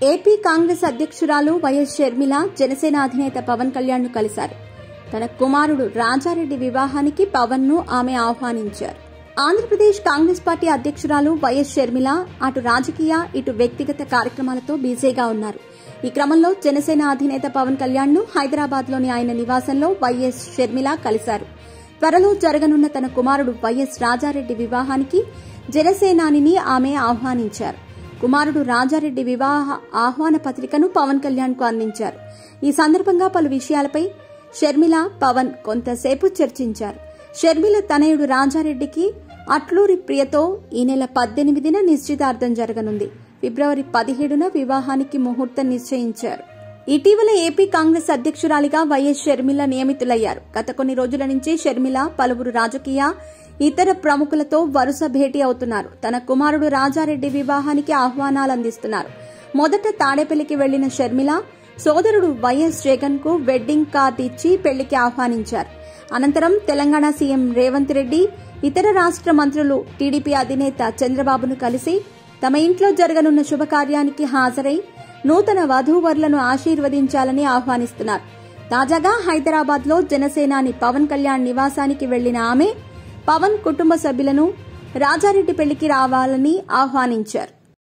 AP Congress అధ్యక్షురాలు YS Sharmila Janasena అధినేత పవన్ కళ్యాణ్ ను కలిశారు. తన కుమారుడు రాజారెడ్డి వివాహానికి పవన్ ను ఆమె ఆహ్వానించారు. ఆంధ్రప్రదేశ్ కాంగ్రెస్ పార్టీ అధ్యక్షురాలు వైఎస్ షర్మిల అటు రాజకీయ ఇటు వ్యక్తిగత కార్యక్రమాలతో బిజీగా ఉన్నారు. ఈ క్రమంలో జనసేన అధినేత పవన్ కళ్యాణ్ ను హైదరాబాద్ లోని ఆయన నివాసంలో వైఎస్ షర్మిల కలిశారు. త్వరలో జరగనున్న తన కుమారుడు వైఎస్ రాజారెడ్డి వివాహానికి జనసేనానిని ఆమె ఆహ్వానించారు. కుమారుడు రాజారెడ్డి వివాహ ఆహ్వాన పత్రికను పవన్ కళ్యాణ్ కు అందించారు. ఈ సందర్భంగా పలు విషయాలపై షర్మిల, పవన్ కొంతసేపు చర్చించారు. షర్మిల తనయుడు రాజారెడ్డికి అట్లూరి ప్రియతో ఈ నెల 18న నిశ్చితార్థం జరగనుంది. ఫిబ్రవరి 17న వివాహానికి ముహూర్తం నిశ్చయించారు. ఇటీవల ఏపీ కాంగ్రెస్ అధ్యక్షురాలిగా వైఎస్ షర్మిల నియమితులయ్యారు. గత కొన్ని రోజుల నుంచి షర్మిల పలువురు రాజకీయ ఇతర ప్రముఖులతో వరుస భేటీ అవుతున్నారు. తన కుమారుడు రాజారెడ్డి వివాహానికి ఆహ్వానాలు అందిస్తున్నారు. మొదట తాడేపల్లికి వెళ్లిన షర్మిల సోదరుడు వైఎస్ జగన్ కు వెడ్డింగ్ కార్డు ఇచ్చి పెళ్లికి ఆహ్వానించారు. అనంతరం తెలంగాణ సీఎం రేవంత్ రెడ్డి, ఇతర రాష్ట్ర మంత్రులు, టీడీపీ అధినేత చంద్రబాబును కలిసి తమ ఇంట్లో జరగనున్న శుభకార్యానికి హాజరై నూతన వధూవరులను ఆశీర్వదించాలని ఆహ్వానిస్తున్నారు. తాజాగా హైదరాబాద్ లో జనసేనాని పవన్ కళ్యాణ్ నివాసానికి వెళ్లిన ఆమె పవన్ కుటుంబ సభ్యులను రాజారెడ్డి పెళ్లికి రావాలని ఆహ్వానించారు.